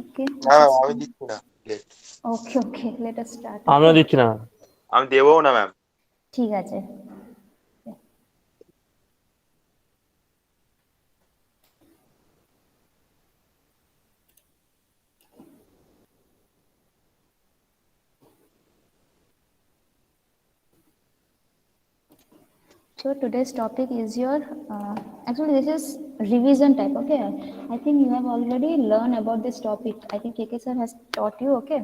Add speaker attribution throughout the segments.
Speaker 1: Okay.
Speaker 2: Ma'am আমি দিচ্ছি না।
Speaker 1: Okay. Let us start.
Speaker 3: আমিও
Speaker 1: Okay.
Speaker 3: দিচ্ছি না।
Speaker 2: আমি দেবো না ম্যাম।
Speaker 1: ঠিক আছে। So today's topic is your actually this is revision type. Okay, I think you have already learned about this topic. I think KK sir has taught you. Okay,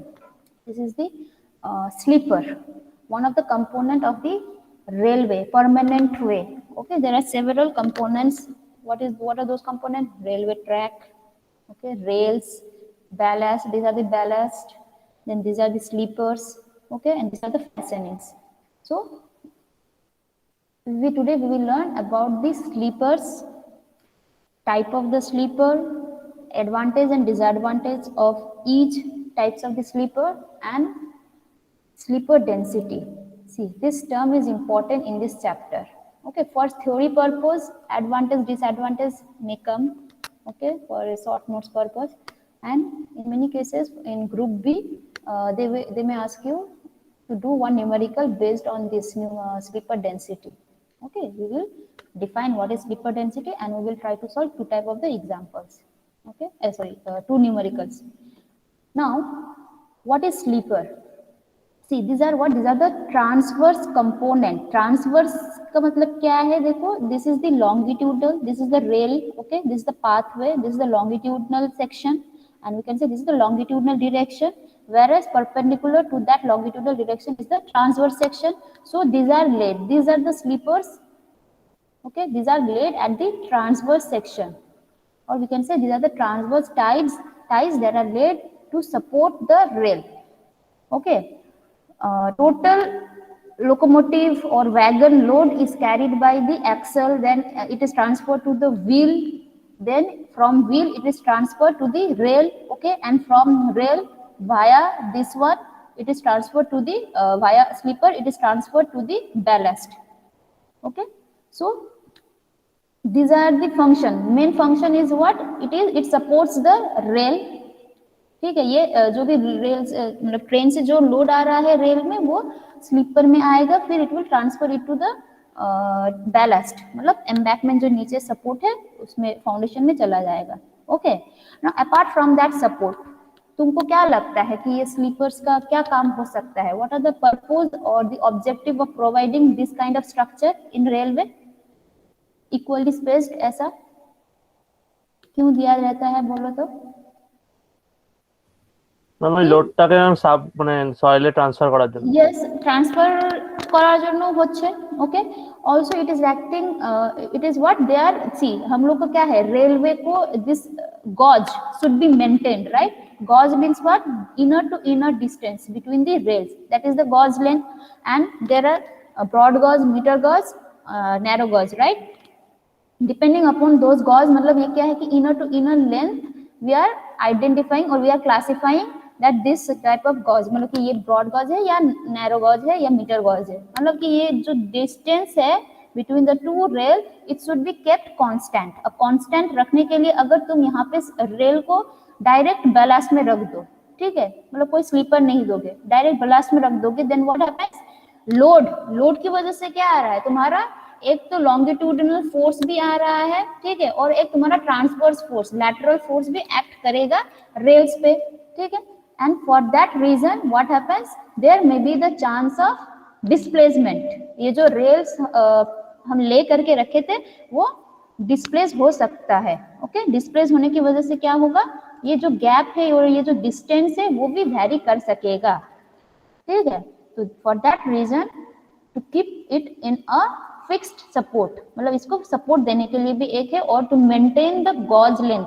Speaker 1: this is the sleeper, one of the component of the railway, permanent way. Okay, there are several components. What are those components? Railway track. Okay, rails, ballast. These are the ballast. Then these are the sleepers. Okay, and these are the fastenings. So today we will learn about the sleepers, type of the sleeper, advantage and disadvantage of each types of the sleeper, and sleeper density. See, this term is important in this chapter. Okay, for theory purpose, advantage disadvantage may come. Okay, for a short notes purpose, and in many cases in group B, they may ask you to do one numerical based on this new sleeper density. Okay, we will define what is sleeper density and we will try to solve two type of the examples. Okay, two numericals. Now, what is sleeper? See, these are the transverse component. Transverse का मतलब क्या है? देखो, this is the longitudinal, this is the rail, okay, this is the pathway, this is the longitudinal section, and we can say this is the longitudinal direction, whereas perpendicular to that longitudinal direction is the transverse section. So these are laid, these are the sleepers. Okay, these are laid at the transverse section, or we can say these are the transverse ties that are laid to support the rail. Okay, total locomotive or wagon load is carried by the axle, then it is transferred to the wheel, then from wheel it is transferred to the rail. Okay, and from rail via this one it is transferred to the via sleeper it is transferred to the ballast. Okay, so these are the function. Main function is what it is? It supports the rail. ठीक है, ये जो भी rail मतलब train से जो load आ रहा है रेल में वो स्लीपर में आएगा, फिर it will transfer it to the ballast, मतलब एम्बैकमेंट जो नीचे सपोर्ट है उसमें फाउंडेशन में चला जाएगा. Okay, now apart from that support, तुमको क्या लगता है कि ये स्लीपर्स का क्या काम हो सकता है? व्हाट आर द पर्पस और the objective of providing this kind of structure in railway? Equally spaced ऐसा क्यों दिया रहता है बोलो तो?
Speaker 3: মানে লোডটাকে সাব মানে সয়েলে ট্রান্সফার করার জন্য।
Speaker 1: यस, ट्रांसफर করার জন্য হচ্ছে। Okay, also it is acting, it is what they are, see हम लोग को क्या है, रेलवे को this gauge should be maintained, right? Gauge means what? Inner to inner distance between the rails, that is the gauge length, and there are broad gauge, metre gauge, narrow gauge, right? Depending upon those gauge, मतलब ये क्या है कि inner to inner length we are identifying और we are classifying that this type of gauge, मतलब कि ये broad gauge है या नैरो गॉज है या मीटर गॉज है, मतलब कि ये जो डिस्टेंस है between the two rail it should be kept constant. अब कांस्टेंट रखने के लिए अगर तुम यहाँ पे रेल को डायरेक्ट बैलास्ट में रख दो, ठीक है, मतलब कोई स्लीपर नहीं दोगे, डायरेक्ट बैलास्ट में रख दोगे, देन व्हाट हैपेंस? लोड की वजह से क्या आ रहा है तुम्हारा? एक तो लॉन्गिट्यूडिनल फोर्स भी आ रहा है, ठीक है, और एक तुम्हारा ट्रांसवर्स फोर्स, लैटरल फोर्स भी एक्ट करेगा रेल्स पे, ठीक है. And for that reason what happens? There may be the chance of displacement. ये जो रेल्स हम ले करके रखे थे वो डिस्प्लेस हो सकता है. ओके, डिस्प्लेस होने की वजह से क्या होगा? ये जो गैप है और ये जो डिस्टेंस है वो भी वैरी कर सकेगा, ठीक है. तो for that reason to keep it in a fixed support, मतलब इसको सपोर्ट देने के लिए भी एक है, और to maintain the gauge length,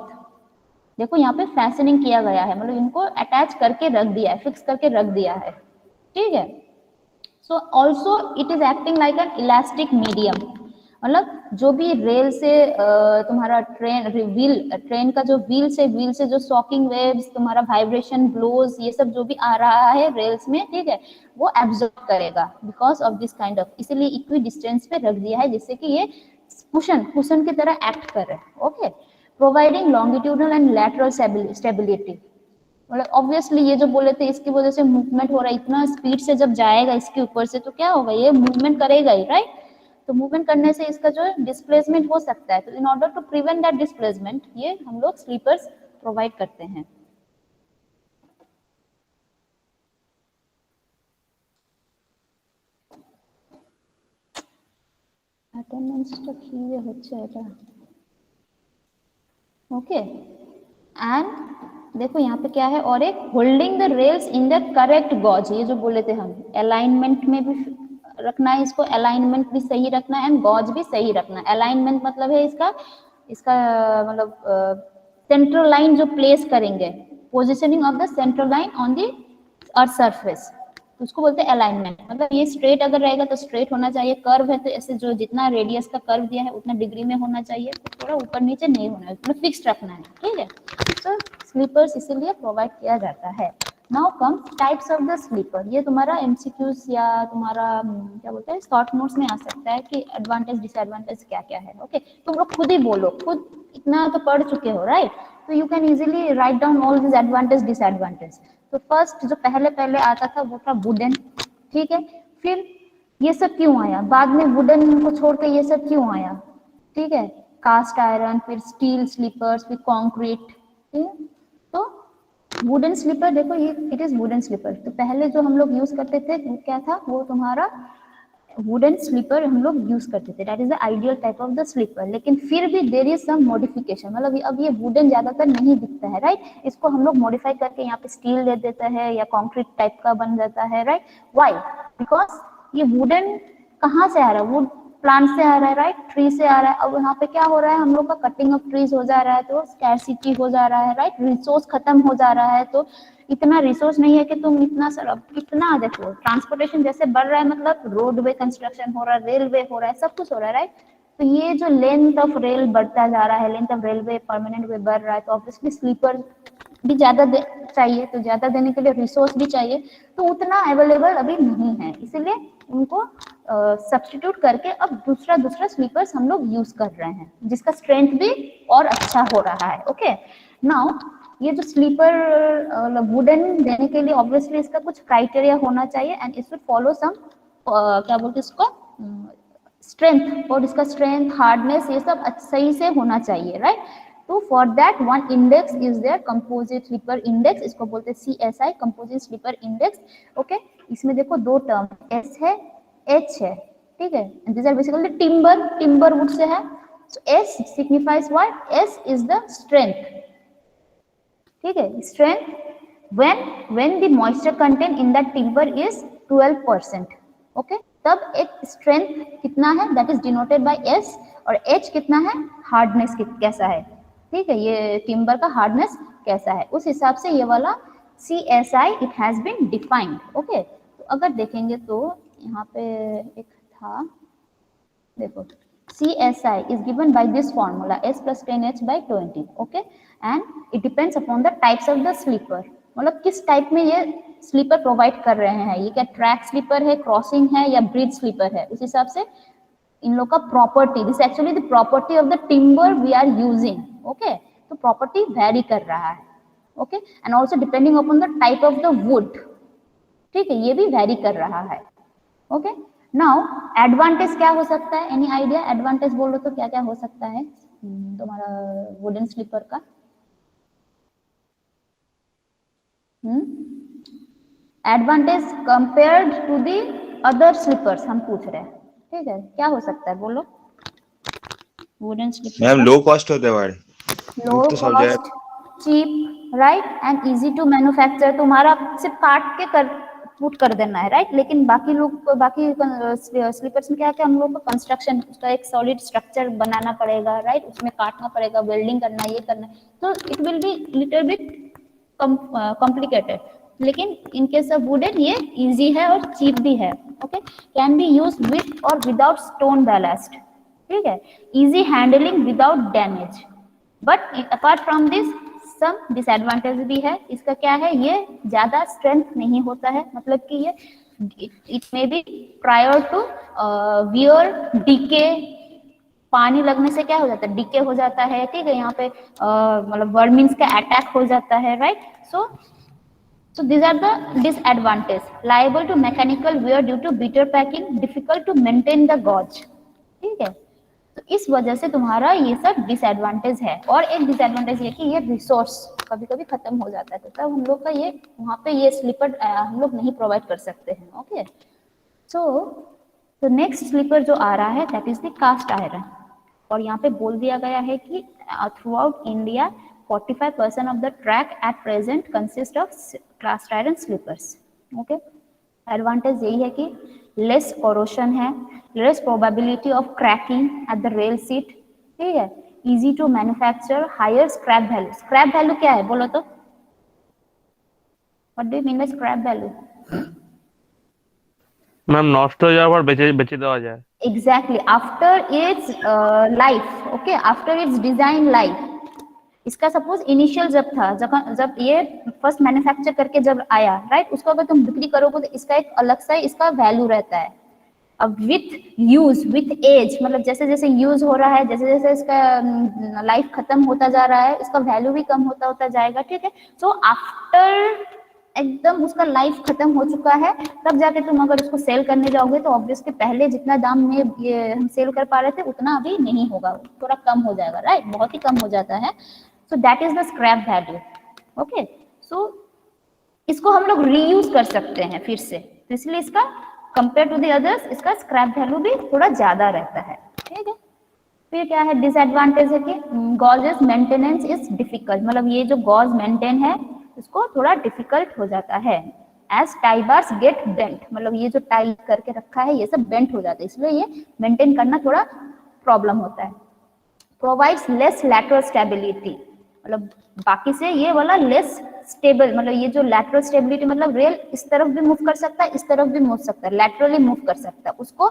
Speaker 1: देखो यहाँ पे फैसनिंग किया गया है, मतलब इनको अटैच करके रख दिया है, फिक्स करके रख दिया है, ठीक है. So also it is acting like an elastic medium, मतलब जो भी रेल से तुम्हारा ट्रेन का जो व्हील से जो शॉकिंग वेव्स, तुम्हारा वाइब्रेशन, ब्लोज, ये सब जो भी आ रहा है रेल्स में, ठीक है, वो एब्जॉर्ब करेगा because of this kind of, इसीलिए इक्वी डिस्टेंस पे रख दिया है जिससे कि ये कुशन की तरह एक्ट कर रहे हैं. Okay, providing longitudinal and lateral stability. मतलब ऑब्वियसली ये जो बोले थे इसकी वजह से मूवमेंट हो रहा है, इतना स्पीड से जब जाएगा इसके ऊपर से तो क्या होगा, ये मूवमेंट करेगा ही, राइट। तो मूवमेंट करने से इसका जो डिस्प्लेसमेंट हो सकता है, तो in order to prevent that displacement ये हम लोग स्लीपर्स प्रोवाइड करते हैं। अटेंडेंसটা কি যে হচ্ছে এটা, ओके। एंड देखो यहाँ पे क्या है, और एक holding the rails in the correct gauge, ये जो बोले थे हम, अलाइनमेंट में भी रखना है इसको, अलाइनमेंट भी सही रखना है एंड गॉज भी सही रखना है। अलाइनमेंट मतलब है इसका इसका मतलब सेंट्रल लाइन जो प्लेस करेंगे, positioning of the central line on the earth surface, उसको बोलते हैं अलाइनमेंट। मतलब ये स्ट्रेट अगर रहेगा तो स्ट्रेट होना चाहिए, कर्व है तो ऐसे जो जितना रेडियस का कर्व दिया है उतना डिग्री में होना चाहिए, तो थोड़ा ऊपर नीचे नहीं होना है, उसमें फिक्स रखना है, ठीक है। तो स्लीपर्स इसीलिए प्रोवाइड किया जाता है। Now come types of the sleeper, ये तुम्हारा एमसीक्यूज या तुम्हारा क्या बोलते हैं शॉर्ट नोट्स में आ सकता है कि एडवांटेज डिसएडवांटेज क्या क्या है, ओके। तुम लोग खुद ही बोलो, खुद इतना तो पढ़ चुके हो, राइट, तो you can easily write down all this advantage disadvantage. तो फर्स्ट जो पहले पहले आता था वो था वुडन, ठीक है। फिर ये सब क्यों आया, बाद में वुडन को छोड़ के ये सब क्यों आया, ठीक है, कास्ट आयरन, फिर स्टील स्लीपर्स, फिर कंक्रीट, ठीक है। तो वुडन स्लीपर देखो, ये इट इज वुडन स्लीपर, तो पहले जो हम लोग यूज करते थे वो क्या था, वो तुम्हारा वुडन स्लीपर हम लोग यूज करते थे, that is the ideal type of the sleeper. लेकिन फिर भी देयर इज सम मॉडिफिकेशन, मतलब अब ये वुडन ज्यादातर नहीं दिखता है, राइट, इसको हम लोग मॉडिफाई करके यहाँ पे स्टील दे देता है या कंक्रीट टाइप का बन जाता है, राइट। व्हाई, बिकॉज ये वुडन कहाँ से आ रहा है, वुड प्लांट से आ रहा है, राइट, ट्री से आ रहा है। अब यहाँ पे क्या हो रहा है, हम लोग का कटिंग ऑफ ट्रीज हो जा रहा है, तो स्कैरसिटी हो जा रहा है, राइट, रिसोर्स खत्म हो जा रहा है, तो इतना रिसोर्स नहीं है कि तुम इतना सारा, कितना देखो ट्रांसपोर्टेशन जैसे बढ़ रहा है, मतलब रोडवे कंस्ट्रक्शन हो रहा है, रेलवे हो रहा है, सब कुछ हो रहा है, राइट। तो ये जो लेंथ ऑफ रेल बढ़ता जा रहा है, लेंथ ऑफ रेलवे परमानेंट वे बढ़ रहा है, तो ऑब्वियसली स्लीपर भी ज्यादा चाहिए, तो ज्यादा देने के लिए रिसोर्स भी चाहिए, तो उतना अवेलेबल अभी नहीं है, इसीलिए उनको सब्स्टिट्यूट करके अब दूसरा दूसरा स्लीपर्स हम लोग यूज कर रहे हैं, जिसका स्ट्रेंथ भी और अच्छा हो रहा है, ओके। नाउ ये जो स्लीपर वुडन देने के लिए ऑब्वियसली इसका कुछ क्राइटेरिया होना चाहिए and it should follow some क्या बोलते हैं इसको स्ट्रेंथ, और इसका स्ट्रेंथ हार्डनेस ये सब सही से होना चाहिए, राइट। तो for that one index is there, composite sleeper index, इसको बोलते हैं CSI, composite sleeper index, okay. इसमें देखो दो टर्म S है, H है, ठीक है, this are basically timber wood से है, so S signifies what, S is the strength, ठीक है, strength when the moisture content in that timber is 12%, okay. तब एक स्ट्रेंथ कितना है, that is denoted by S, और H कितना है, हार्डनेस कैसा है, ठीक है, ये टिम्बर का हार्डनेस कैसा है, उस हिसाब से ये वाला CSI it has been defined, okay. तो अगर देखेंगे तो यहाँ पे एक था, देखो CSI is given by this formula S plus 10H by 20, okay, and it depends upon the types of the sleeper, मतलब किस टाइप में ये स्लीपर प्रोवाइड कर रहे हैं, ये क्या ट्रैक स्लीपर है, क्रॉसिंग है या ब्रिज स्लीपर है, उस हिसाब से इन लोग का property, this actually the property of the timber we are using, okay. तो प्रॉपर्टी वेरी कर रहा है, okay, and also depending upon the type of the wood, ठीक है, ये भी वेरी कर रहा है, ओके। नाउ एडवांटेज क्या हो सकता है, एनी आइडिया, एडवांटेज बोलो तो क्या क्या हो सकता है तुम्हारा वुडन स्लीपर का, advantage compared to the other sleepers हम पूछ रहे हैं, ठीक है, क्या हो सकता है बोलो wooden sleeper.
Speaker 2: Ma'am low cost होते हैं,
Speaker 1: low cost, cheap, right, and easy to manufacture, तुम्हारा सिर्फ काट के पुट कर देना है, राइट। लेकिन बाकी लोग, बाकी स्लीपर्स में क्या क्या हम लोग को कंस्ट्रक्शन, उसका एक सॉलिड स्ट्रक्चर बनाना पड़ेगा, राइट, उसमें काटना पड़ेगा, वेल्डिंग करना, ये करना, तो it will be little bit complicated. लेकिन इन केस ऑफ वुडन ये इजी है और चीप भी है, okay. Can be use with और विदाउट स्टोन बैलास्ट, ठीक है, easy handling without damage, but apart from this some disadvantage भी है, इसका क्या है, ये ज्यादा स्ट्रेंथ नहीं होता है, मतलब कि ये it may be prior to wear decay, पानी लगने से क्या हो जाता है, डीके हो जाता है, ठीक है, यहाँ पे मतलब वर्मिंग्स का अटैक हो जाता है, right. So So these are the disadvantages. Liable to mechanical wear due to bitter packing, difficult to maintain the gauze. ठीक है, तो इस वजह से तुम्हारा ये सब डिसएडवांटेज है। और एक डिसएडवांटेज ये कि ये रिसोर्स कभी कभी खत्म हो जाता है, तो तब हम लोग का ये वहाँ पे ये स्लीपर हम लोग नहीं प्रोवाइड कर सकते हैं। ओके, सो तो नेक्स्ट स्लीपर जो आ रहा है that is the cast iron. और यहाँ पे बोल दिया गया है कि throughout India 45% of the track at present consist of cast iron sleepers. Okay, advantage यही है कि लेस कोरोशन है, less probability of cracking at the rail seat, ठीक है, easy to manufacture, higher scrap value. Scrap value क्या है बोलो तो, what do you mean by scrap value?
Speaker 3: Ma'am नष्ट हो जाए और बेचे देवा जाए।
Speaker 1: Exactly, after it's life, okay, after it's design life. इसका सपोज इनिशियल जब था, जब ये फर्स्ट मैन्युफैक्चर करके जब आया, राइट, उसको अगर तुम बिक्री करोगे तो इसका एक अलग सा इसका वैल्यू रहता है। अब विथ यूज, विथ एज, मतलब जैसे जैसे यूज हो रहा है, जैसे जैसे इसका लाइफ खत्म होता जा रहा है, इसका वैल्यू भी कम होता होता जाएगा, ठीक है। सो आफ्टर एकदम उसका लाइफ खत्म हो चुका है, तब जाके तुम अगर उसको सेल करने जाओगे तो ऑब्वियसली पहले जितना दाम में ये हम सेल कर पा रहे थे उतना अभी नहीं होगा, थोड़ा कम हो जाएगा, राइट, बहुत ही कम हो जाता है। So that is the scrap value. Okay, so इसको हम लोग रीयूज कर सकते हैं फिर से, तो इसलिए इसका कंपेयर टू द अदर्स इसका स्क्रैप वैल्यू भी थोड़ा ज्यादा रहता है, ठीक है। फिर क्या है डिसएडवांटेज है कि गॉजेस मेंटेनेंस इज डिफिकल्ट, मतलब ये जो गॉज मेंटेन है इसको थोड़ा डिफिकल्ट हो जाता है। As tie bars get bent, मतलब ये जो टाई करके रखा है ये सब बेंट हो जाता है, इसलिए ये मेंटेन करना थोड़ा प्रॉब्लम होता है। प्रोवाइड्स लेस लैटरल स्टेबिलिटी, मतलब बाकी से ये वाला लेस स्टेबल, मतलब ये जो लैटरल स्टेबिलिटी मतलब रेल इस तरफ भी मूव कर सकता है, इस तरफ भी मूव सकता है, लैटरली मूव कर सकता है, उसको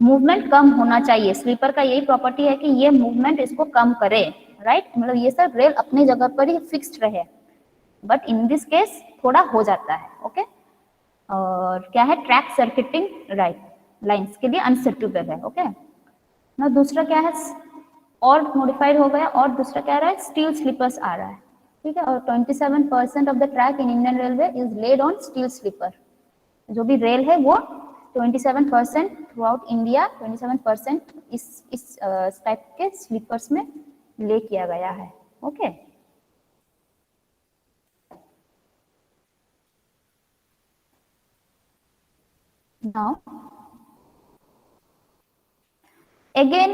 Speaker 1: मूवमेंट कम होना चाहिए। स्लीपर का यही प्रॉपर्टी है कि ये मूवमेंट इसको कम करे, राइट, मतलब ये सब रेल अपनी जगह पर ही फिक्स्ड रहे, बट इन दिस केस थोड़ा हो जाता है। ओके, और क्या है ट्रैक सर्किटिंग, राइट, लाइंस के लिए अनसुटेबल है। ओके, ना दूसरा क्या है और मॉडिफाइड हो गया, और दूसरा क्या रहा है स्टील स्लीपर्स आ रहा है, ठीक है। और 27% of the track in Indian railway is laid on steel sleeper, जो भी रेल है वो 27% थ्रू आउट इंडिया 27% इस टाइप के स्लीपर्स में ले किया गया है। ओके, नाउ अगेन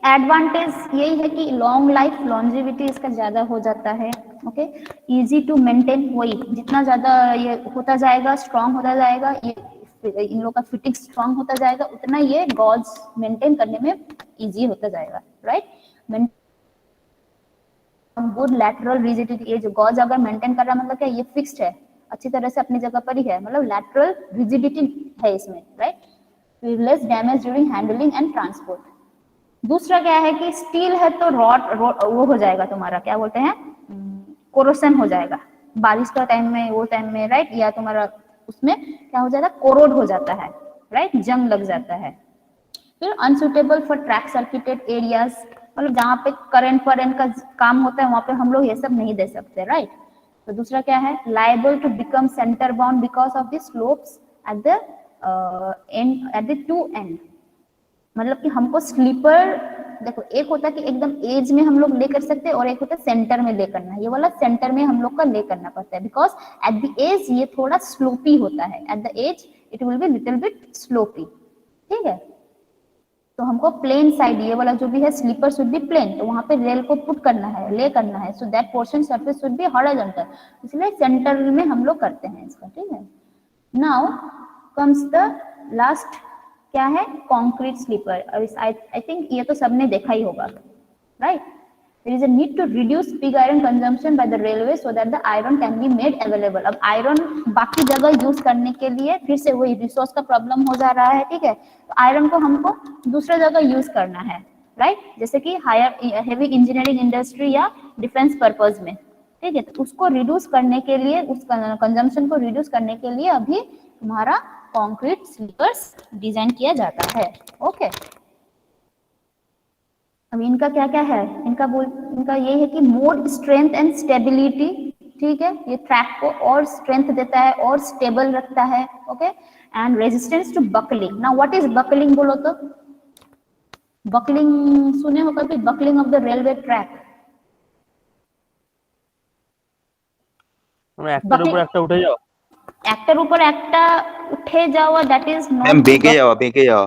Speaker 1: एडवांटेज यही है कि लॉन्ग लाइफ, लॉन्जिविटी इसका ज्यादा हो जाता है। ओके, इजी टू मेंटेन, वही जितना ज्यादा ये होता जाएगा, स्ट्रांग होता जाएगा, ये इन लोग का फिटिंग स्ट्रांग होता जाएगा, उतना ये गॉज मेंटेन करने में इजी होता जाएगा, राइट। गुड लैटरल रिजिडिटी, ये जो गॉज अगर मेंटेन कर रहा है मतलब क्या, ये फिक्स्ड है, अच्छी तरह से अपनी जगह पर ही है, मतलब लैटरल रिजिडिटी है इसमें, right. Less damage during handling and transport. दूसरा क्या है कि स्टील है तो रॉट वो हो जाएगा तुम्हारा, क्या बोलते हैं, कोरोशन हो जाएगा बारिश का टाइम में, वो टाइम में, राइट, या तुम्हारा उसमें क्या हो जाता है, कोरोड हो जाता है, राइट, जंग लग जाता है। फिर unsuitable for track circuited areas, मतलब जहाँ पे करंट का काम होता है वहां पे हम लोग ये सब नहीं दे सकते, राइट। तो दूसरा क्या है liable to become centre bound because of the slopes at the end, at the two end, मतलब कि हमको स्लीपर, देखो एक होता है कि एकदम एज में हम लोग ले कर सकते हैं और एक होता है सेंटर में ले करना, ये वाला सेंटर में हम लोग का ले करना पड़ता है, बिकॉज एट द एज ये थोड़ा स्लोपी होता है, at the edge it will be little bit slopy, ठीक है। तो हमको प्लेन साइड, ये वाला जो भी है स्लीपर शुड बी प्लेन, तो वहां पे रेल को पुट करना है, ले करना है, so that portion surface should be horizontal, इसलिए सेंटर में हम लोग करते हैं इसका, ठीक है। नाउ कम्स द लास्ट, क्या है कंक्रीट स्लीपर। आई थिंक ये तो सबने देखा ही होगा, right. There is a need to reduce pig iron consumption by the railway so that the iron can be made available. अब आयरन बाकी जगह यूज करने के लिए फिर से वही रिसोर्स का प्रॉब्लम हो जा रहा है, ठीक है। तो आयरन को हमको दूसरा जगह यूज करना है, राइट, जैसे कि हायर हेवी इंजीनियरिंग इंडस्ट्री या डिफेंस पर्पज में, ठीक है। तो उसको रिड्यूस करने के लिए, उस कंजम्पशन को रिड्यूस करने के लिए अभी तुम्हारा कंक्रीट स्लीपर्स डिजाइन किया जाता है। ओके, अब इनका क्या क्या है, इनका यही है कि मोर स्ट्रेंथ एंड स्टेबिलिटी, ठीक है, ये ट्रैक को और स्ट्रेंथ देता है और स्टेबल रखता है, okay. And resistance to buckling. Now what is buckling बोलो तो? बकलिंग सुने हो कभी? Buckling of the railway track.
Speaker 3: মানে একটার উপর একটা উঠে যাও।
Speaker 1: একটার উপর একটা উঠে যাওয়া, দ্যাট ইজ
Speaker 2: मैम
Speaker 1: নট
Speaker 2: बेके जाओ बेके जाओ।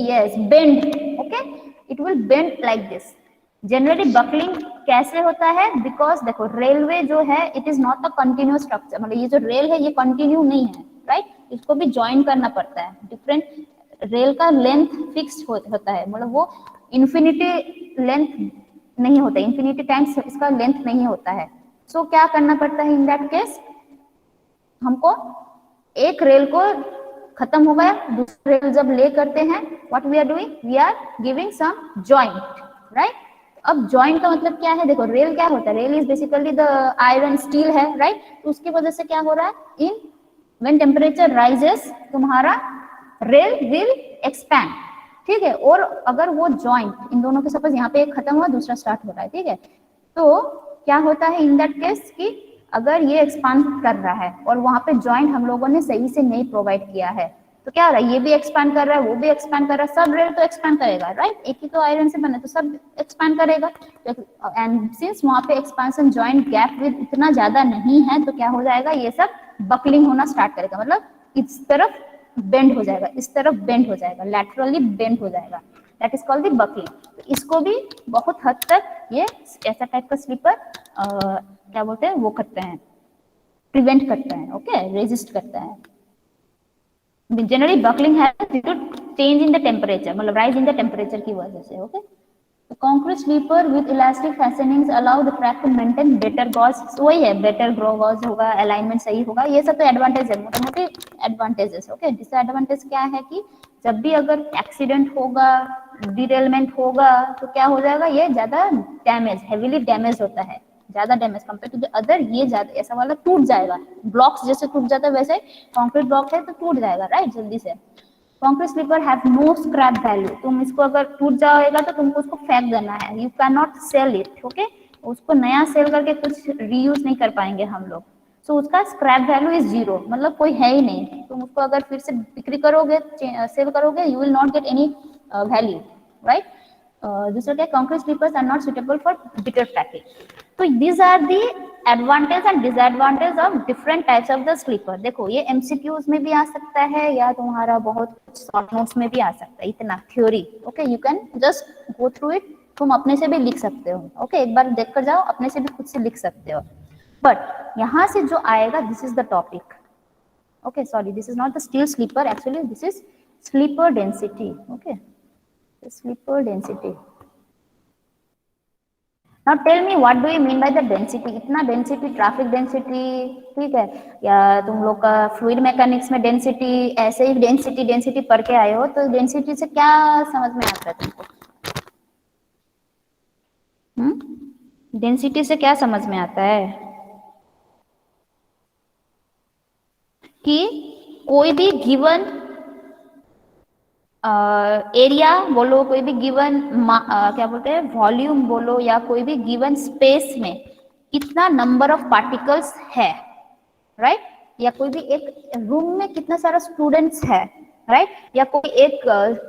Speaker 1: yes bend, okay, it will bend like this. Generally buckling कैसे होता है? बिकॉज देखो रेलवे जो है it is not a continuous structure, मतलब ये जो रेल है ये कंटिन्यू नहीं है, राइट? इसको भी ज्वाइन करना पड़ता है। डिफरेंट रेल का लेंथ फिक्स्ड होता है, मतलब वो इन्फिनिटी लेंथ नहीं होता, इन्फिनिटी टाइम्स इसका लेंथ नहीं होता है। सो क्या करना पड़ता है इन दैट केस? हमको एक रेल को खत्म हो गया, दूसरा रेल जब ले करते हैं, what we are doing? We are giving some joint, right? अब जॉइंट का मतलब क्या है? देखो रेल क्या होता है? Rail is basically the iron steel है, राइट? तो उसकी वजह से क्या हो रहा है? इन व्हेन टेम्परेचर राइजेस तुम्हारा रेल विल एक्सपैंड, ठीक है। और अगर वो जॉइंट इन दोनों के सपोज यहाँ पे एक खत्म हुआ दूसरा स्टार्ट हो रहा है, ठीक है, तो क्या होता है इन दैट केस कि अगर ये एक्सपांड कर रहा है और वहां पे जॉइंट हम लोगों ने सही से नहीं प्रोवाइड किया है, तो क्या हो रहा है? ये भी एक्सपांड कर रहा है, वो भी एक्सपांड कर रहा है, सब रेल तो एक्सपांड करेगा, राइट? एक ही तो आयरन से बना तो सब एक्सपांड करेगा। एंड सिंस वहां पे एक्सपांशन जॉइंट गैप विद इतना ज्यादा नहीं है, तो क्या हो जाएगा? ये सब बकलिंग होना स्टार्ट करेगा, मतलब इस तरफ बेंड हो जाएगा, इस तरफ बेंड हो जाएगा, लैटरली बेंड हो जाएगा, that is called the buckling. तो इसको भी बहुत हद तक ये ऐसा टाइप का स्लीपर क्या बोलते हैं वो करते हैं, प्रिवेंट करता है, ओके, रेजिस्ट करता है। जनरली बकलिंग है due to change in the temperature, मतलब राइज इन द टेम्परेचर की वजह से, okay. Concrete sleeper with elastic fastenings allow the track to maintain better gauge, वही है बेटर गॉज होगा, अलाइनमेंट सही होगा, ये सब तो एडवांटेज है, मोटे मोटे एडवांटेजेस, ओके। डिसएडवांटेज क्या है कि जब भी अगर एक्सीडेंट होगा, डिरेलमेंट होगा, तो क्या हो जाएगा? ये ज्यादा डैमेज, हेवीली डैमेज होता है, ज्यादा damage compare to the other, ये ज्यादा ऐसा वाला टूट जाएगा, ब्लॉक्स जैसे टूट जाता है वैसे कंक्रीट ब्लॉक है तो टूट जाएगा, राइट, जल्दी से। Concrete sleeper have no scrap value, तुम इसको अगर टूट जाएगा तो तुमको उसको फेंक देना है, you can not sell it, okay. उसको नया सेल करके कुछ रीयूज नहीं कर पाएंगे हम लोग, सो उसका स्क्रैप वैल्यू इज 0, मतलब कोई है ही नहीं। तुम उसको अगर फिर से बिक्री करोगे, सेल करोगे, you will not get any value, right. दूसरा क्या? Concrete sleepers are not suitable for better tracking. तो these are the advantage and disadvantage of different types of the sleeper। देखो ये MCQs में भी आ सकता है या तुम्हारा बहुत शॉर्ट नोट्स में भी आ सकता है, इतना theory, okay. You can just go through it, तुम अपने से भी लिख सकते हो, ओके। एक बार देख कर जाओ, अपने से भी खुद से लिख सकते हो। बट यहाँ से जो आएगा, this is the topic, okay. Sorry, this is not the steel sleeper, actually this is sleeper density, okay, sleeper density. Now tell me what do you mean by the density? इतना density, traffic density, ठीक है, या तुम लोग का fluid mechanics में density, ऐसे ही density density पढ़ के आए हो, तो डेंसिटी से क्या समझ में आता है तुमको? डेंसिटी से क्या समझ में आता है? कि कोई भी गिवन एरिया बोलो, कोई भी गिवन क्या बोलते हैं वॉल्यूम बोलो, या कोई भी गिवन स्पेस में कितना नंबर ऑफ पार्टिकल्स है, राइट? या कोई भी एक रूम में कितना सारा स्टूडेंट्स है, राइट? या कोई एक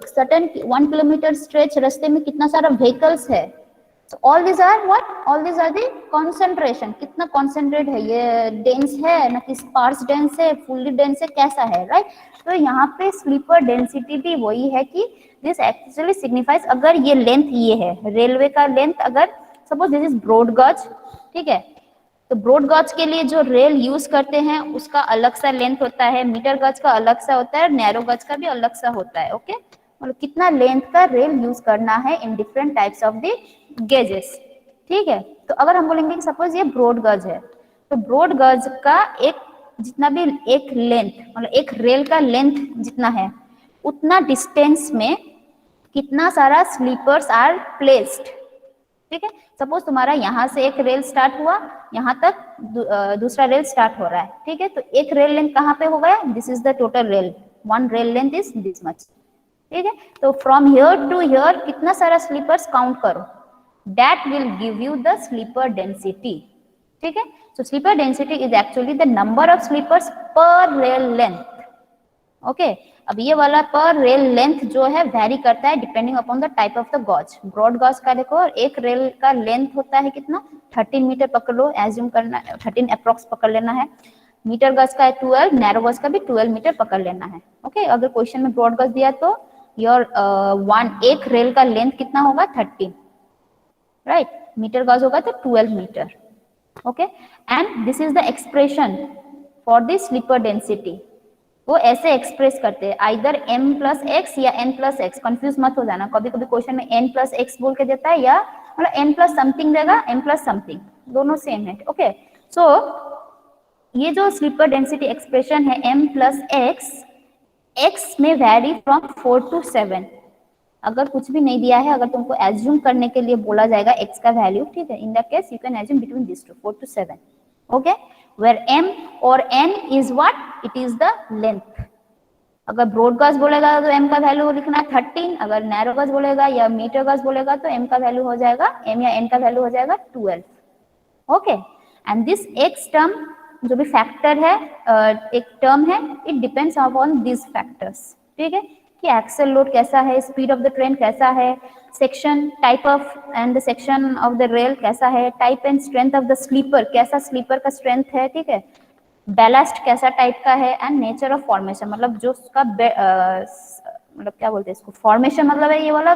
Speaker 1: सर्टेन 1 किलोमीटर स्ट्रेच रास्ते में कितना सारा व्हीकल्स है। So all these are what? All these are the concentration, कितना concentrate है, ये dense है ना कि sparse dense है, fully dense है, कैसा है, right? तो यहाँ पे स्लीपर डेंसिटी भी वही है कि दिस एक्चुअली सिग्निफाइज, अगर ये लेंथ ये है रेलवे का लेंथ, अगर suppose this is broad gauge, ठीक है, तो ब्रॉड गॉज के लिए जो रेल यूज करते हैं उसका अलग सा लेंथ होता है, मीटर गॉज का अलग सा होता है, नैरो गॉज का भी अलग सा होता है, ओके। मतलब कितना लेंथ का रेल यूज करना है in different types of the gauges, ठीक है। तो अगर हम बोलेंगे कि सपोज ये ब्रॉड गज है, तो ब्रॉड गज का एक जितना भी एक लेंथ, मतलब एक रेल का लेंथ जितना है, उतना डिस्टेंस में कितना सारा स्लीपर्स आर प्लेस्ड, ठीक है। सपोज तुम्हारा यहाँ से एक रेल स्टार्ट हुआ, यहाँ तक दूसरा रेल स्टार्ट हो रहा है, ठीक है। तो एक रेल लेंथ कहाँ पे हो गया? This is the total rail, one rail length is this much, ठीक है। तो फ्रॉम हियर टू हियर कितना सारा स्लीपर्स काउंट करो, that will give you the sleeper density, ठीक है। So sleeper density is actually the number of sleepers per rail length. Okay, अब ये वाला पर रेल लेंथ जो है वैरी करता है depending upon the type of the gauge. Broad gauge का देखो, और एक रेल का लेंथ होता है कितना, 13 मीटर पकड़ लो, एज्यूम करना 13 अप्रोक्स पकड़ लेना है। मीटर गज का है 12, नैरो गज का भी 12 मीटर पकड़ लेना है। ओके, अगर क्वेश्चन में ब्रॉड गज दिया तो योर एक रेल का लेंथ कितना होगा, 13, राइट। मीटर गज होगा तो 12 metre. Okay, and this is the expression for the sleeper density. वो ऐसे एक्सप्रेस करते हैं, आइदर m प्लस एक्स या n प्लस एक्स। कंफ्यूज मत हो जाना, कभी कभी क्वेश्चन में n प्लस एक्स बोल के देता है, या मतलब n प्लस समथिंग देगा, m प्लस समथिंग, दोनों सेम है। ओके, सो ये जो स्लीपर डेंसिटी एक्सप्रेशन है m प्लस एक्स, x में वैरी फ्रॉम 4 to 7। अगर कुछ भी नहीं दिया है, अगर तुमको एज्यूम करने के लिए बोला जाएगा x का वैल्यू, ठीक है, in the case you can assume between this two 4 to 7। Okay, where m और n is what, it is the length। अगर ब्रॉड गज बोलेगा तो m का वैल्यू लिखना है 13, अगर नैरो गज बोलेगा या मीटर गज बोलेगा तो m का वैल्यू हो जाएगा, m या n का वैल्यू हो जाएगा 12। Okay, and this x term जो भी फैक्टर है, एक टर्म है, it depends upon this factors. ठीक है, कि एक्सेल लोड कैसा है, स्पीड ऑफ द ट्रेन कैसा है, section type of and the section of the rail कैसा है, type and strength of the sleeper, कैसा स्लीपर का स्ट्रेंथ है, ठीक है, बैलास्ट कैसा टाइप का है, एंड नेचर ऑफ फॉर्मेशन, मतलब जो उसका मतलब क्या बोलते हैं इसको, फॉर्मेशन मतलब है ये वाला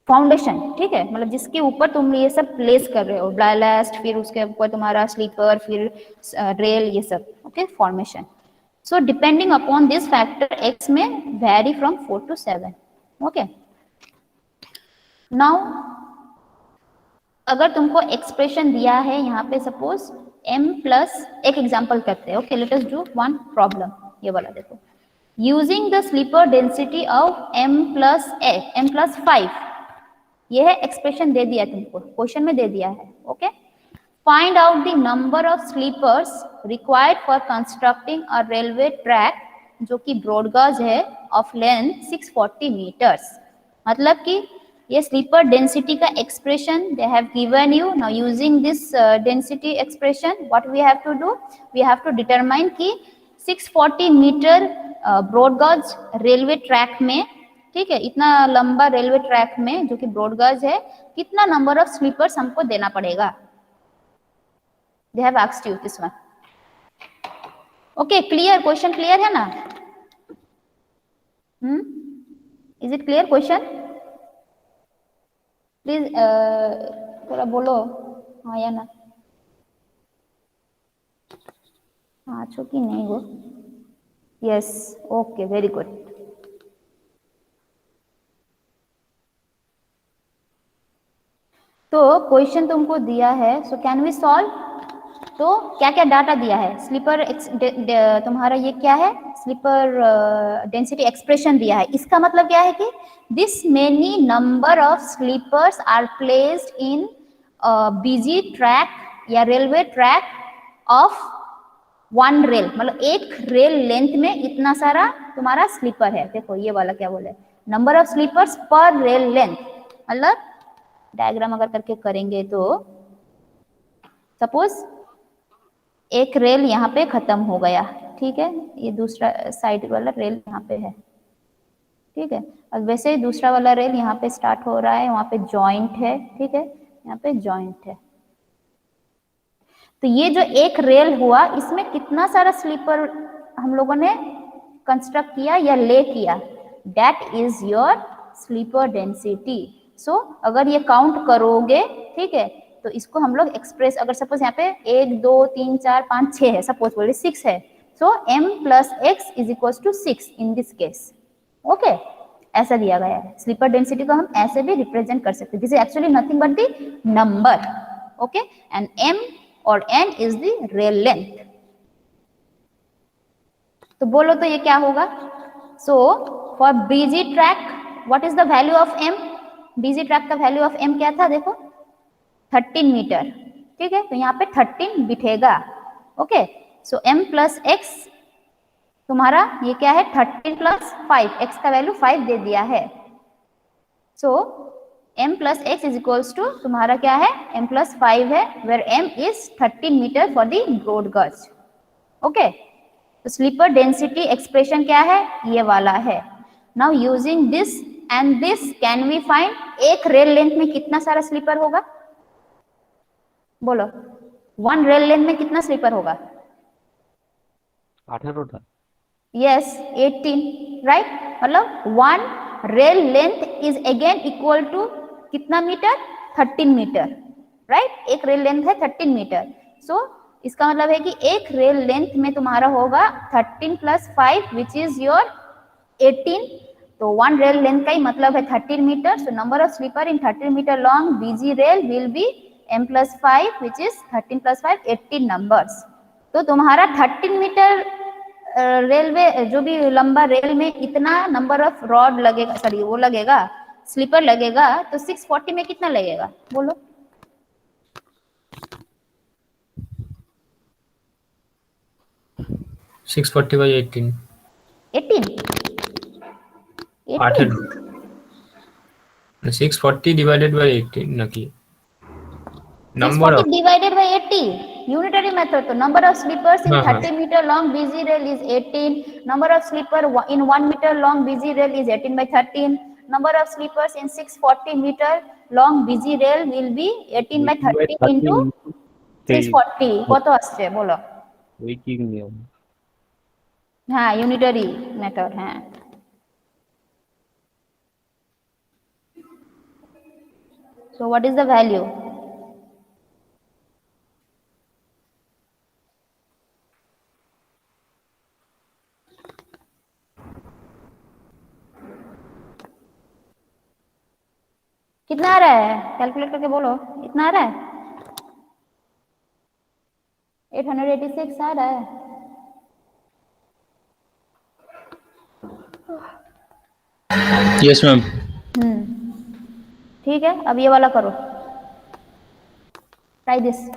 Speaker 1: फाउंडेशन, ठीक है, मतलब जिसके ऊपर तुम ये सब प्लेस कर रहे हो, बैलास्ट, फिर उसके ऊपर तुम्हारा स्लीपर, फिर रेल, ये सब। Okay, formation. So depending upon this factor, x may vary from 4 to 7. Okay. Now, अगर तुमको एक्सप्रेशन दिया है यहाँ पे, सपोज m प्लस, एक एग्जाम्पल करते हैं। Okay, let us do one problem. ये वाला देखो, using the sleeper density of m plus 5, ये है एक्सप्रेशन दे दिया तुमको, क्वेश्चन में दे दिया है। Okay, find out the number of sleepers required for constructing a railway track, जो कि ब्रॉड गज है, of length 640 meters। मतलब कि ये स्लीपर डेंसिटी का expression they have given you. Now using this density expression, what we have to do, we have to determine कि 640 metre broad gauge railway track में, ठीक है, इतना लंबा रेलवे ट्रैक में जो कि ब्रॉड गज है, कितना नंबर ऑफ स्लीपर्स हमको देना पड़ेगा। They have asked you this one. Okay, clear? Question clear है ना? Is it clear question? Please थोड़ा बोलो हाँ या ना। हाँ छो कि नहीं वो? Yes. Okay, very good. तो क्वेश्चन तुमको दिया है, so can we solve? तो क्या क्या डाटा दिया है, स्लीपर तुम्हारा ये क्या है, स्लीपर डेंसिटी एक्सप्रेशन दिया है। इसका मतलब क्या है कि this many number of sleepers are placed in busy track या railway track of one rail, मतलब एक रेल लेंथ में इतना सारा तुम्हारा स्लीपर है। देखो ये वाला क्या बोले, number of sleepers per rail length, मतलब डायग्राम अगर करके करेंगे तो सपोज एक रेल यहाँ पे खत्म हो गया, ठीक है, ये दूसरा साइड वाला रेल यहाँ पे है, ठीक है, और वैसे ही दूसरा वाला रेल यहाँ पे स्टार्ट हो रहा है, वहाँ पे जॉइंट है, ठीक है, यहाँ पे जॉइंट है। तो ये जो एक रेल हुआ, इसमें कितना सारा स्लीपर हम लोगों ने कंस्ट्रक्ट किया या ले किया, that is your sleeper density. So अगर ये काउंट करोगे, ठीक है, तो इसको हम लोग एक्सप्रेस, अगर सपोज यहाँ पे 1 2 3 4 5 6 है, सपोज बोले 6 है, so m plus x is equal to 6 in this case. Okay, ऐसा दिया गया है। स्लीपर डेंसिटी को हम ऐसे भी रिप्रेजेंट कर सकते हैं, this is actually nothing but the number. Okay, and m और n is the rail length. तो बोलो तो ये क्या होगा, so for busy track what is the value of m, busy track का वैल्यू ऑफ m क्या था, देखो 13 मीटर, ठीक है, तो यहाँ पे 13 बिठेगा। ओके, सो m प्लस एक्स तुम्हारा ये क्या है, 13 प्लस 5, x का वैल्यू 5 दे दिया है। So m plus x is equals to तुम्हारा क्या है m plus 5 है where m is 13 meter for the broad gauge. Okay, तो स्लीपर डेंसिटी एक्सप्रेशन क्या है, ये वाला है. Now using this and this can we find एक रेल लेंथ में कितना सारा स्लीपर होगा, बोलो. वन रेल लेंथ में कितना स्लीपर होगा?
Speaker 3: 18 था.
Speaker 1: Yes 18, right. मतलब one rail length is again equal to कितना मीटर? 13 metre, right. एक रेल लेंथ है 13 मीटर. सो इसका मतलब है कि एक रेल लेंथ में तुम्हारा होगा 13 प्लस 5 विच इज योर 18. तो वन रेल लेंथ का ही मतलब है 13 metre. So number of sleeper in 13 metre long BG rail will be m plus 5 which is 13 plus 5 18 numbers. तो तुम्हारा 13 मीटर रेलवे जो भी लंबा रेल में इतना नंबर ऑफ रॉड लगेगा, सॉरी वो लगेगा, स्लीपर लगेगा. तो 640 में कितना लगेगा, बोलो.
Speaker 4: 640 by 18.
Speaker 1: 18
Speaker 4: 18. 640 divided by 18 नकी. Number
Speaker 1: 640
Speaker 4: of
Speaker 1: divided by 80 unitary method. तो number of sleepers in
Speaker 4: हाँ, हाँ.
Speaker 1: 30 meter long busy rail is 18. Number of sleeper in 1 meter long busy rail is 18 by 13. Number of sleepers in 640 meter long busy rail will be 18 by 13 into 640. কত আসছে বলো?
Speaker 3: উইকিং নিয়ম.
Speaker 1: हाँ unitary method. हाँ, so what is the value? कितना आ रहा है, calculate करके बोलो. इतना आ रहा है, 886 आ रहा है.
Speaker 4: yes ma'am.
Speaker 1: ठीक है, अब ये वाला करो. Try this.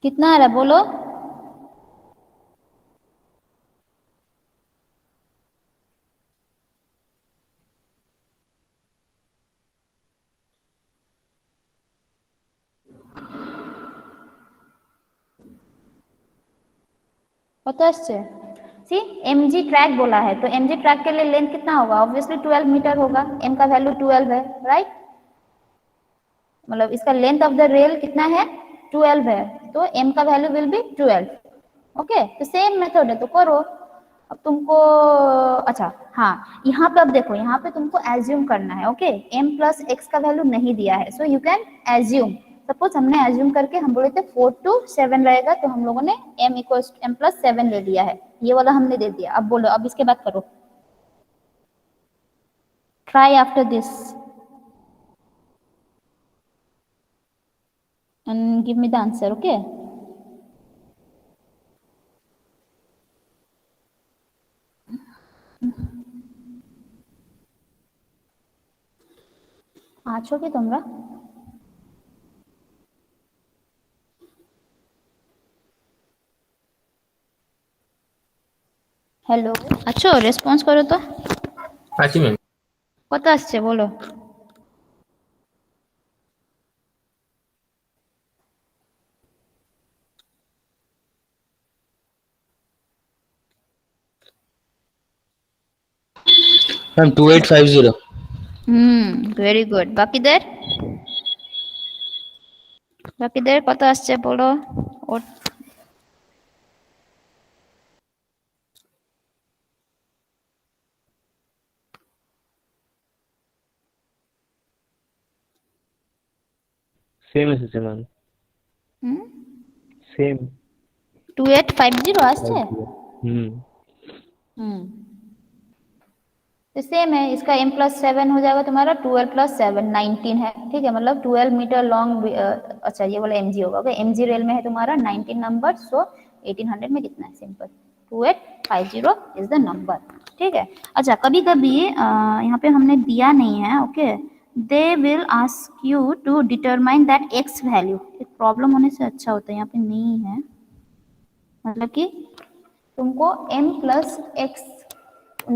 Speaker 1: कितना आ रहा है बोलो. কত আসছে? सी mg ट्रैक बोला है, तो mg ट्रैक के लिए लेंथ कितना होगा? ऑब्वियसली 12 मीटर होगा. m का वैल्यू 12 है, राइट. मतलब इसका लेंथ ऑफ द रेल कितना है? 12 है. तो m का वैल्यू विल बी 12. ओके, तो सेम मेथड है, तो करो. अब तुमको अच्छा हाँ, यहाँ पे अब देखो, यहाँ पे तुमको एज्यूम करना है. ओके, m प्लस x का वैल्यू नहीं दिया है, सो यू कैन एज्यूम. सपोज हमने एज्यूम करके हम बोले थे 4 to 7 रहेगा, तो हम लोगों ने m इक्वल्स m प्लस 7 ले लिया है. ये वाला हमने दे दिया. अब बोलो, अब इसके बाद करो. Try after this and give me the answer. Okay, আছো কি তোমরা? হ্যালো, আছো? রেসপন্স করো তো.
Speaker 4: আছি ম্যাম.
Speaker 1: কত আসছে বলো.
Speaker 5: मैम 2850।
Speaker 1: Very good. বাকিদের কত আসছে বলো। ওর
Speaker 3: সেম এসেছে ম্যাম,
Speaker 1: হুম
Speaker 3: সেম।
Speaker 1: 2850 আসছে।
Speaker 3: হুম।
Speaker 1: तो सेम है, इसका m+7 हो जाएगा तुम्हारा 12 + 7 19 है। ठीक है, मतलब 12 मीटर लॉन्ग। अच्छा ये वाला mg होगा। ओके, mg रेल में है तुम्हारा 19 नंबर। सो 1800 में कितना है? Simple 2850 is the number. ठीक है। अच्छा कभी कभी यहाँ पे हमने दिया नहीं है। Okay, they will ask you to determine that x value. एक प्रॉब्लम होने से अच्छा होता है, यहाँ पे नहीं है। मतलब कि तुमको m+x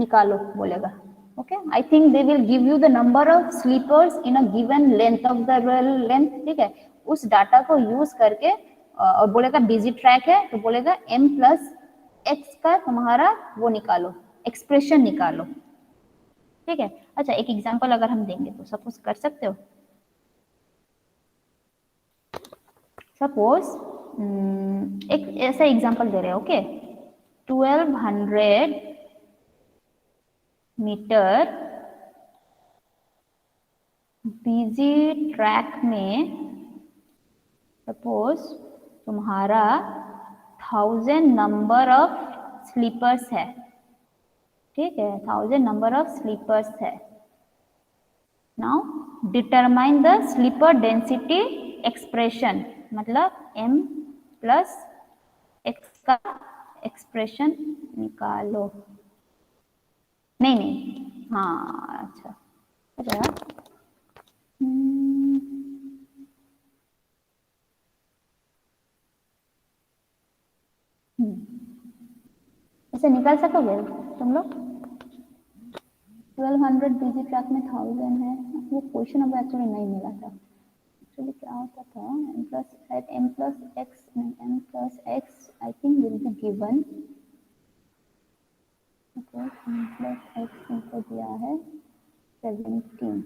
Speaker 1: निकालो बोलेगा। Okay, I think they will give you the number of sleepers in a given length of the rail length. ठीक है, उस डाटा को यूज करके और बोलेगा बिजी ट्रैक है तो बोलेगा m+x का तुम्हारा वो निकालो, एक्सप्रेशन निकालो। ठीक है। अच्छा एक एग्जांपल अगर हम देंगे तो सपोज कर सकते हो। सपोज एक ऐसा एग्जांपल दे रहे हैं। ओके, 1200 मीटर बिजी ट्रैक में सपोज तुम्हारा 1000 नंबर ऑफ स्लीपर्स है। ठीक है, 1000 नंबर ऑफ स्लीपर्स है। Now determine the sleeper density expression, मतलब m+x का एक्सप्रेशन निकालो। नहीं, हाँ अच्छा ऐसे निकाल सकोगे तुम लोग? 1200 बीजी ट्रैक में 1000 है। वो क्वेश्चन अब एक्चुअली नहीं मिला था। एक्चुअली क्या होता था, m+x I think will be given. m+x इनको दिया है 17।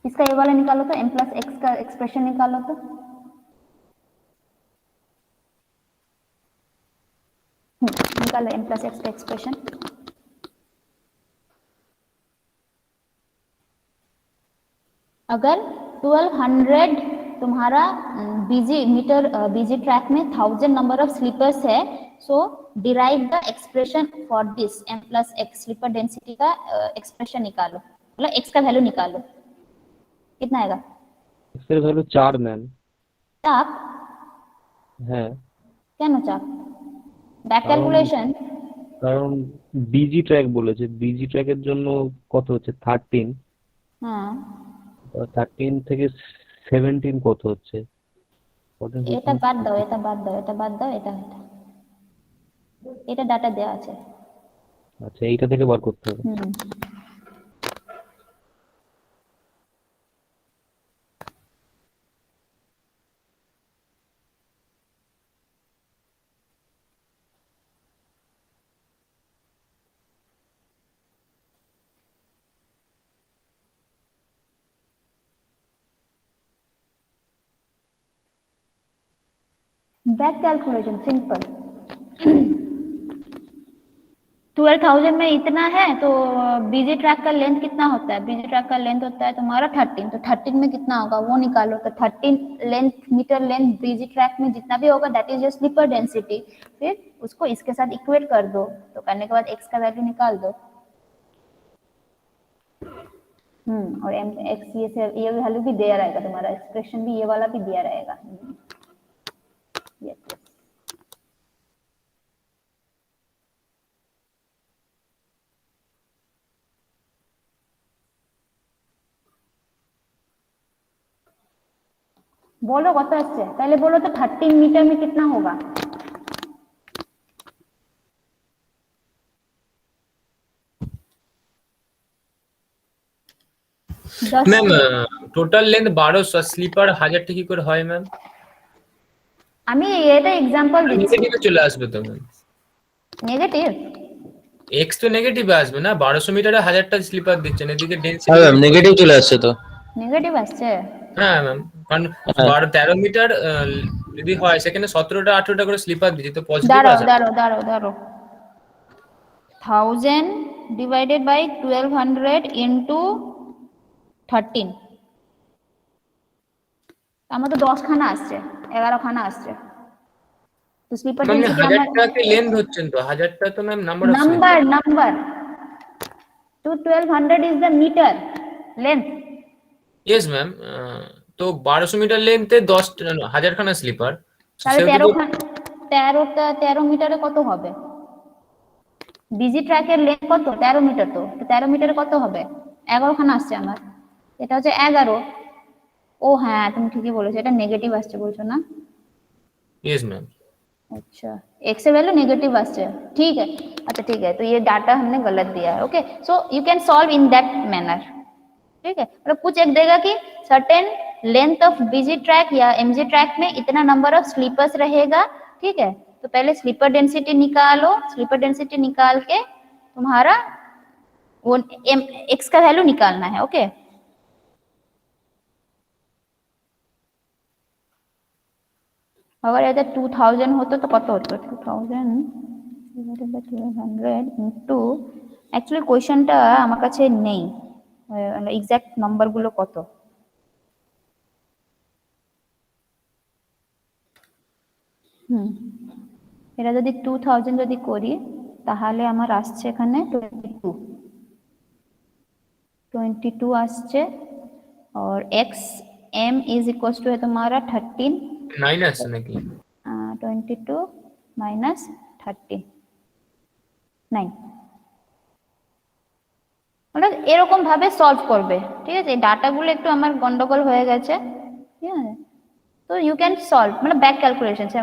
Speaker 1: इसका ये वाला निकालो तो m+x का एक्सप्रेशन निकालो तो निकालो m+x का एक्सप्रेशन। अगर 1200 तुम्हारा बिजी ट्रैक में 1000 नंबर ऑफ स्लीपर्स है, so derive the expression for this m+x sleeper density का एक्सप्रेशन निकालो, मतलब x का वैल्यू निकालो। कितना आएगा?
Speaker 3: इसका वैल्यू 4 मैम।
Speaker 1: চাপ
Speaker 3: হ্যাঁ,
Speaker 1: কেন চাপ? ব্যাক
Speaker 3: কারণ
Speaker 1: ক্যালকুলেশন।
Speaker 3: কারণ বিজি ট্র্যাক বলেছে, বিজি ট্র্যাকের জন্য কত হচ্ছে 13,
Speaker 1: হ্যাঁ,
Speaker 3: 13 থেকে 17 কত হচ্ছে? 14,
Speaker 1: এটা
Speaker 3: 15,
Speaker 1: বাদ দাও, এটা বাদ দাও, এটা বাদ দাও, এটা এটা ডাটা দেওয়া আছে।
Speaker 3: আচ্ছা এইটা থেকে বার করতে হবে।
Speaker 1: Back calculation simple. 12,000 में इतना है तो बीजी ट्रैक का लेंथ कितना होता है? बीजी ट्रैक का लेंथ होता है तुम्हारा 13, तो 13 में कितना होगा वो निकालो। तो 13 मीटर लेंथ बीजी ट्रैक में जितना भी होगा that is your sleeper density. फिर उसको इसके साथ इक्वेट कर दो, तो करने के बाद x का वैल्यू निकाल दो। और x ये वैल्यू भी दिया रहेगा, तुम्हारा एक्सप्रेशन भी ये वाला भी दिया रहेगा। yes. बोलो कत আসছে पहले बोलो तो 13 मीटर में कितना होगा?
Speaker 4: मैम টোটাল লেন্থ 1200 স্লিপার 1000টা কি করে হয় ম্যাম?
Speaker 1: আমি এটা এক্সাম্পল দিচ্ছি।
Speaker 4: নেগেটিভে চলে আসবে তো ম্যাম।
Speaker 1: নেগেটিভ?
Speaker 4: এক্স তো নেগেটিভে আসবে না, 1200 মিটারে 1000টা স্লিপার দিচ্ছেন, এদিকে ডেন্সিটি।
Speaker 5: হ্যাঁ ম্যাম, নেগেটিভ চলে আসছে তো।
Speaker 1: নেগেটিভ আসছে?
Speaker 4: হ্যাঁ ম্যাম, কারণ 13 মিটার যদি হয় সেখানে 17টা 18টা করে স্লিপার দিচ্ছি, তো পজিটিভ
Speaker 1: দাঁড়াও
Speaker 4: আসবে।
Speaker 1: দাঁড়াও 1000 ডিভাইডেড বাই 1200 ইন্টু 13, আমার তো 10 খানা আসছে, 11 খানা আসছে। তো স্লিপার
Speaker 4: মানে
Speaker 1: ডেন্সিটি
Speaker 4: 1000টাকে লেন্থ ধরছেন তো, 1000টা তো ma'am number of
Speaker 1: number to 1200 is the meter length.
Speaker 4: Yes ma'am. তো 1200 মিটার লেন্থে 10 খানা স্লিপার,
Speaker 1: তাহলে 13 মিটারে কত হবে? বিজি ট্র্যাকের লেন্থ কত? 13 মিটার। তো 13 মিটারে কত হবে? 11 খানা আসছে আমার, এটা হচ্ছে 11। ও হ্যাঁ, তুমি ঠিকই বলেছো, এটা নেগেটিভ আসছে বলছো না?
Speaker 4: Yes ma'am.
Speaker 1: अच्छा, एक्स से वैल्यू नेगेटिव आसছে, ठीक है। अच्छा ठीक है, तो ये डाटा हमने गलत दिया है। Okay, so you can solve in that manner, ठीक है। मतलब कुछ एक देगा कि certain length of BG track या एमजी ट्रैक में इतना नंबर ऑफ स्लीपर्स रहेगा, ठीक है। तो पहले स्लीपर डेंसिटी निकालो, स्लीपर डेंसिटी निकाल के तुम्हारा वो एक्स का वैल्यू निकालना है। ओके, अगर ऐसे 2000 होता तो कत होता? 2000 divided by 1200 into, অ্যাকচুয়ালি কোশ্চেনটা আমার কাছে নেই, এক্সাক্ট নাম্বার গুলো কত। এটা যদি 2000 যদি করি তাহলে আমার আসছে এখানে 22 আসছে। और x m is equal to है तुम्हारा 13,
Speaker 4: 9 আসছে নাকি?
Speaker 1: 22 माइनस 13, 9। मतलब এরকম ভাবে সলভ করবে, ঠিক আছে। এই ডাটাগুলো একটু আমার গন্ডগোল হয়ে গেছে, ঠিক আছে। तो यू कैन सॉल्व, मतलब बैक कैलकुलेशन से,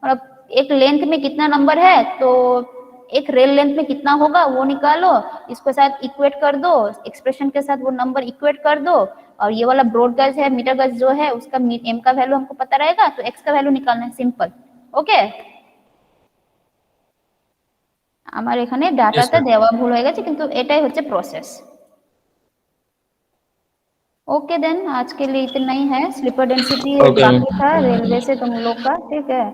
Speaker 1: मतलब एक लेंथ में कितना नंबर है तो एक रेल लेंथ में कितना होगा वो निकालो, इसके साथ इक्वेट कर दो, एक्सप्रेशन के साथ वो नंबर इक्वेट कर दो, और ये वाला ब्रॉड गज है, मीटर गज जो है उसका एम का वैल्यू हमको पता रहेगा, तो एक्स का वैल्यू निकालना है, सिंपल। ओके, আমার এখানে ডাটাটা দেওয়া ভুল হয়ে গেছে, কিন্তু এটাই হচ্ছে প্রসেস। ओके देन, आज के लिए इतना ही है। स्लीपर डेंसिटी बाकी था रेलवे से तुम लोग का, ठीक है।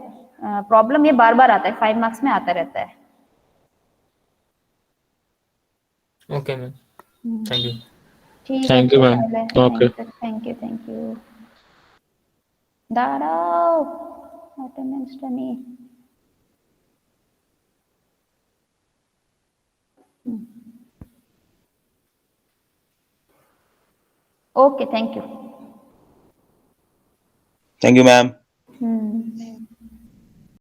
Speaker 1: प्रॉब्लम ये बार बार आता है, 5 मार्क्स में आता रहता है।
Speaker 4: Okay ma'am, thank you.
Speaker 1: ठीक है,
Speaker 5: Thank you, ma'am. Okay.
Speaker 1: Thank you. दाঁড়াও, অ্যাটেন্ডেন্সটা নিয়ে। Okay, thank you.
Speaker 2: Thank you ma'am.